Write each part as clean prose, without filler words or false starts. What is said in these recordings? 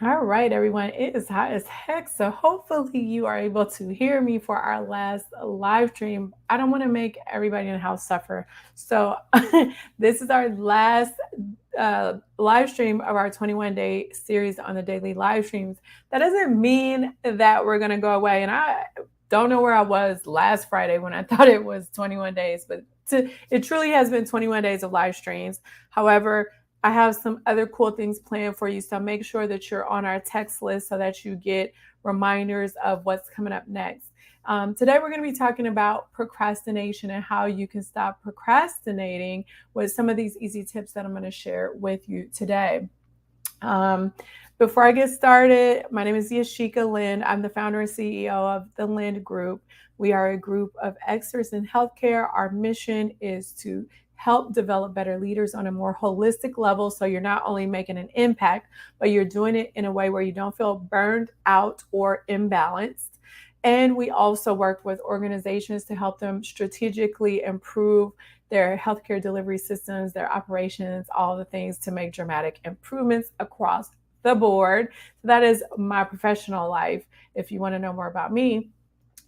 All right, everyone. It is hot as heck. So hopefully you are able to hear me for our last live stream. I don't want to make everybody in the house suffer. So this is our last live stream of our 21-day series on the daily live streams. That doesn't mean that we're going to go away. And I don't know where I was last Friday when I thought it was 21 days, but it truly has been 21 days of live streams. However, I have some other cool things planned for you. So make sure that you're on our text list so that you get reminders of what's coming up next. Today, we're going to be talking about procrastination and how you can stop procrastinating with some of these easy tips that I'm going to share with you today. Um, Before I get started, my name is Yashica Lind. I'm the founder and CEO of the Lind Group. We are a group of experts in healthcare. Our mission is to help develop better leaders on a more holistic level. So you're not only making an impact, but you're doing it in a way where you don't feel burned out or imbalanced. And we also work with organizations to help them strategically improve their healthcare delivery systems, their operations, all the things to make dramatic improvements across the board. So that is my professional life. If you want to know more about me,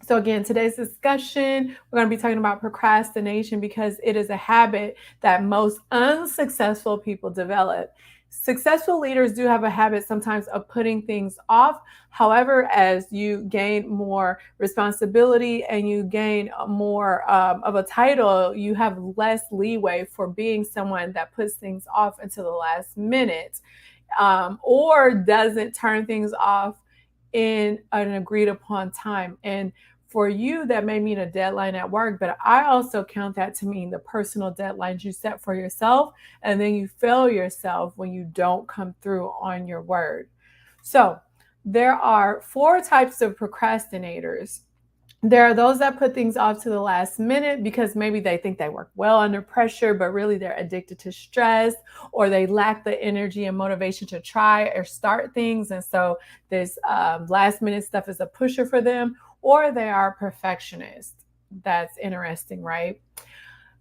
so again, today's discussion, we're going to be talking about procrastination because it is a habit that most unsuccessful people develop. Successful leaders do have a habit sometimes of putting things off. However, as you gain more responsibility and you gain more of a title, you have less leeway for being someone that puts things off until the last minute, or doesn't turn things off in an agreed upon time. And for you, that may mean a deadline at work, but I also count that to mean the personal deadlines you set for yourself, and then you fail yourself when you don't come through on your word. So, there are four types of procrastinators. There are those that put things off to the last minute because maybe they think they work well under pressure, but really they're addicted to stress, or they lack the energy and motivation to try or start things. And so this last minute stuff is a pusher for them, or they are perfectionists. That's interesting, right?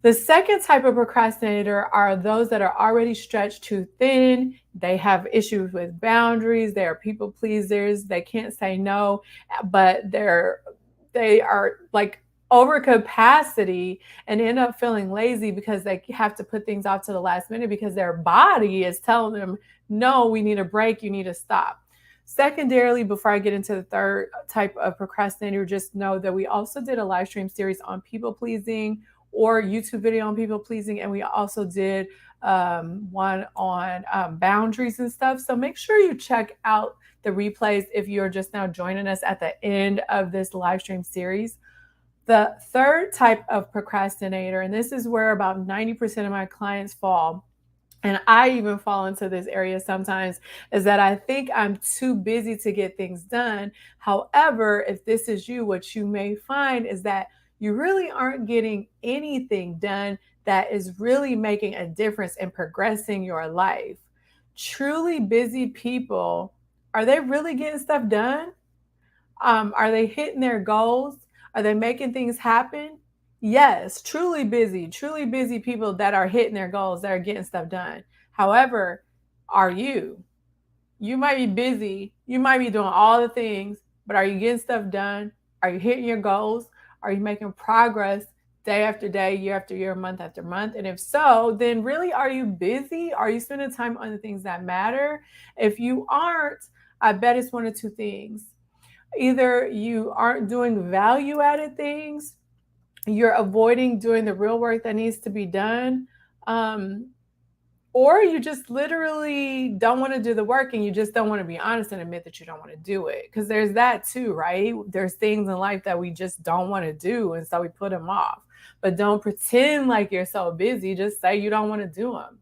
The second type of procrastinator are those that are already stretched too thin. They have issues with boundaries. They are people pleasers. They can't say no, but they are like over capacity and end up feeling lazy because they have to put things off to the last minute because their body is telling them, no, we need a break, you need to stop. Secondarily, before I get into the third type of procrastinator, just know that we also did a live stream series on people pleasing, or YouTube video on people pleasing, and we also did one on boundaries and stuff. So make sure you check out the replays if you're just now joining us at the end of this live stream series. The third type of procrastinator, and this is where about 90% of my clients fall, and I even fall into this area sometimes, is that I think I'm too busy to get things done. However, if this is you, what you may find is that you really aren't getting anything done that is really making a difference in progressing your life. Truly busy people, are they really getting stuff done? Are they hitting their goals? Are they making things happen? Yes, truly busy people that are hitting their goals, that are getting stuff done. However, are you? You might be busy, you might be doing all the things, but are you getting stuff done? Are you hitting your goals? Are you making progress day after day, year after year, month after month? And if so, then really, are you busy? Are you spending time on the things that matter? If you aren't, I bet it's one of two things. Either you aren't doing value added things, you're avoiding doing the real work that needs to be done, um, or you just literally don't want to do the work and you just don't want to be honest and admit that you don't want to do it. Because there's that too, right? There's things in life that we just don't want to do. And so we put them off. But don't pretend like you're so busy. Just say you don't want to do them.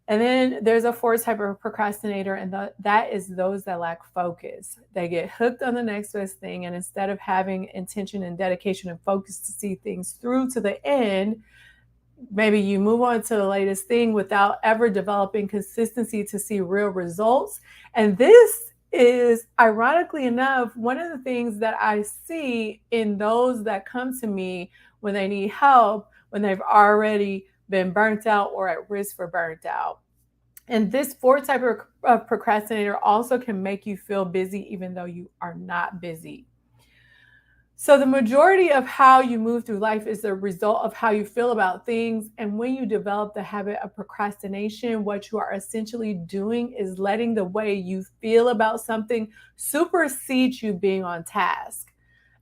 And then there's a fourth type of procrastinator, and that is those that lack focus. They get hooked on the next best thing, and instead of having intention and dedication and focus to see things through to the end, maybe you move on to the latest thing without ever developing consistency to see real results. And this is, ironically enough, one of the things that I see in those that come to me when they need help, when they've already been burnt out or at risk for burnt out. And this fourth type of procrastinator also can make you feel busy even though you are not busy. So, the majority of how you move through life is the result of how you feel about things. And when you develop the habit of procrastination, what you are essentially doing is letting the way you feel about something supersede you being on task.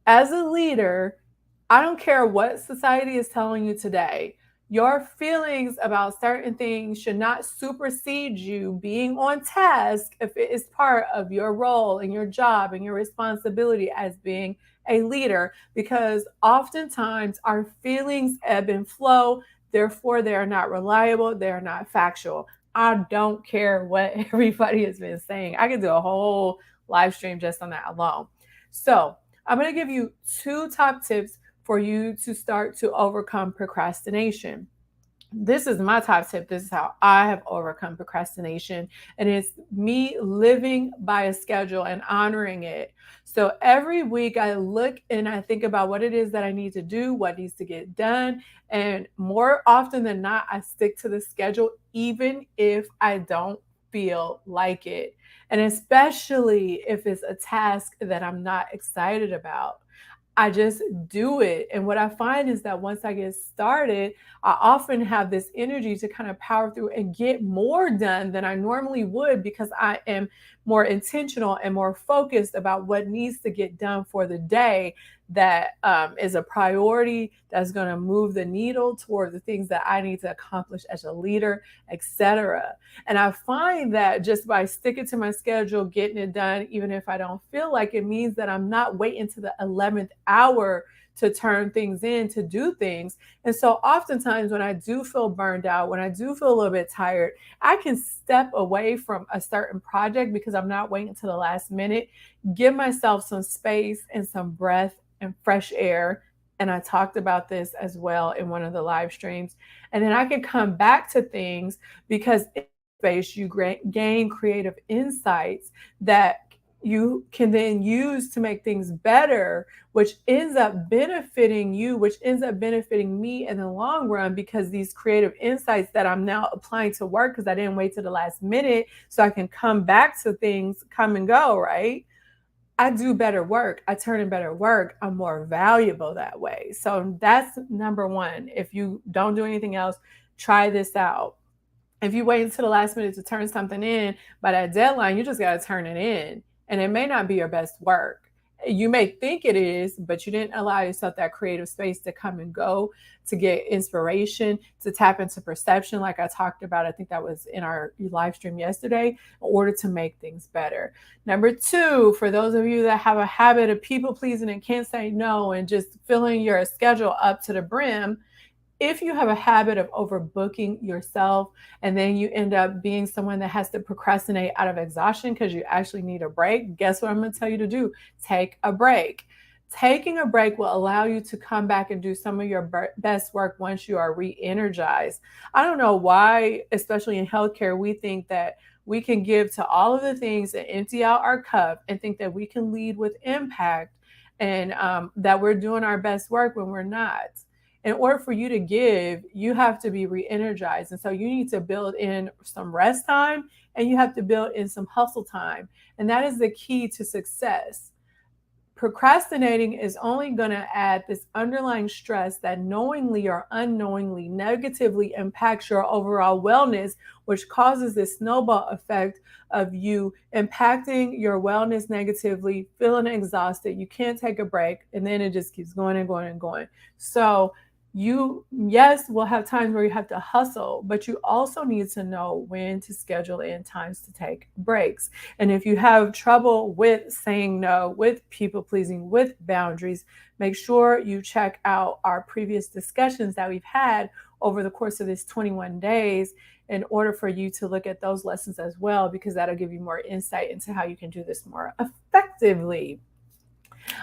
As a leader, I don't care what society is telling you today, your feelings about certain things should not supersede you being on task if it is part of your role and your job and your responsibility as being a leader, because oftentimes our feelings ebb and flow. Therefore, they are not reliable, they are not factual. I don't care what everybody has been saying. I could do a whole live stream just on that alone. So, I'm going to give you two top tips for you to start to overcome procrastination. This is my top tip. This is how I have overcome procrastination. And it's me living by a schedule and honoring it. So every week I look and I think about what it is that I need to do, what needs to get done. And more often than not, I stick to the schedule, even if I don't feel like it. And especially if it's a task that I'm not excited about. I just do it. And what I find is that once I get started, I often have this energy to kind of power through and get more done than I normally would, because I am more intentional and more focused about what needs to get done for the day, that is a priority, that's going to move the needle toward the things that I need to accomplish as a leader, etc. And I find that just by sticking to my schedule, getting it done, even if I don't feel like it, means that I'm not waiting to the 11th hour to turn things in, to do things. And so oftentimes when I do feel burned out, when I do feel a little bit tired, I can step away from a certain project because I'm not waiting to the last minute, give myself some space and some breath and fresh air. And I talked about this as well in one of the live streams. And then I can come back to things, because in space you gain creative insights that you can then use to make things better, which ends up benefiting you, which ends up benefiting me in the long run, because these creative insights that I'm now applying to work, because I didn't wait to the last minute so I can come back to things, come and go, right? I do better work. I turn in better work. I'm more valuable that way. So that's number one. If you don't do anything else, try this out. If you wait until the last minute to turn something in, by that deadline, you just got to turn it in. And it may not be your best work. You may think it is, but you didn't allow yourself that creative space to come and go, to get inspiration, to tap into perception, like I talked about. I think that was in our live stream yesterday, in order to make things better. Number two, for those of you that have a habit of people pleasing and can't say no and just filling your schedule up to the brim, if you have a habit of overbooking yourself and then you end up being someone that has to procrastinate out of exhaustion because you actually need a break, guess what I'm going to tell you to do? Take a break. Taking a break will allow you to come back and do some of your best work once you are re-energized. I don't know why, especially in healthcare, we think that we can give to all of the things and empty out our cup and think that we can lead with impact, and that we're doing our best work when we're not. In order for you to give, you have to be re-energized. And so you need to build in some rest time, and you have to build in some hustle time. And that is the key to success. Procrastinating is only going to add this underlying stress that knowingly or unknowingly negatively impacts your overall wellness, which causes this snowball effect of you impacting your wellness negatively, feeling exhausted. You can't take a break, and then it just keeps going and going and going. So you, yes, will have times where you have to hustle, but you also need to know when to schedule in times to take breaks. And if you have trouble with saying no, with people pleasing, with boundaries, make sure you check out our previous discussions that we've had over the course of this 21 days in order for you to look at those lessons as well, because that'll give you more insight into how you can do this more effectively.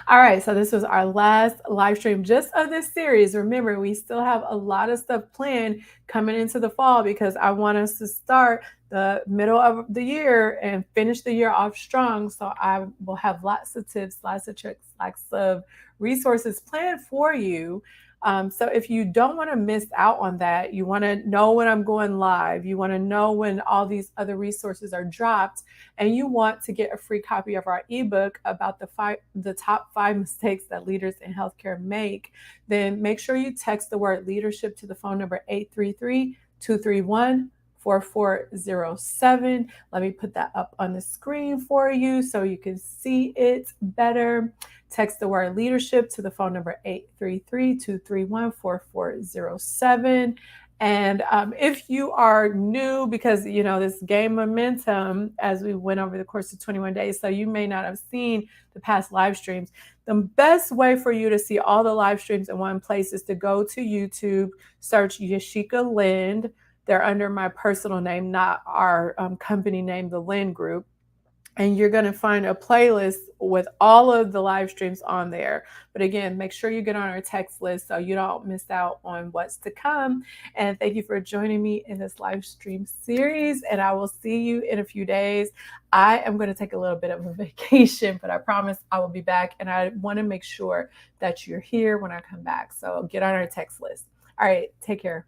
All right, so this was our last live stream just of this series. Remember, we still have a lot of stuff planned coming into the fall, because I want us to start the middle of the year and finish the year off strong. So I will have lots of tips, lots of tricks, lots of resources planned for you. So if you don't want to miss out on that, you want to know when I'm going live, you want to know when all these other resources are dropped, and you want to get a free copy of our ebook about the top 5 mistakes that leaders in healthcare make, then make sure you text the word leadership to the phone number 833-231-4407. Let me put that up on the screen for you so you can see it better. Text the word leadership to the phone number 833-231-4407. And if you are new, because this gained momentum as we went over the course of 21 days, so you may not have seen the past live streams, the best way for you to see all the live streams in one place is to go to YouTube, search Yashica Lind. They're under my personal name, not our company name, the Lind Group. And you're going to find a playlist with all of the live streams on there. But again, make sure you get on our text list so you don't miss out on what's to come. And thank you for joining me in this live stream series. And I will see you in a few days. I am going to take a little bit of a vacation, but I promise I will be back. And I want to make sure that you're here when I come back. So get on our text list. All right, take care. Bye.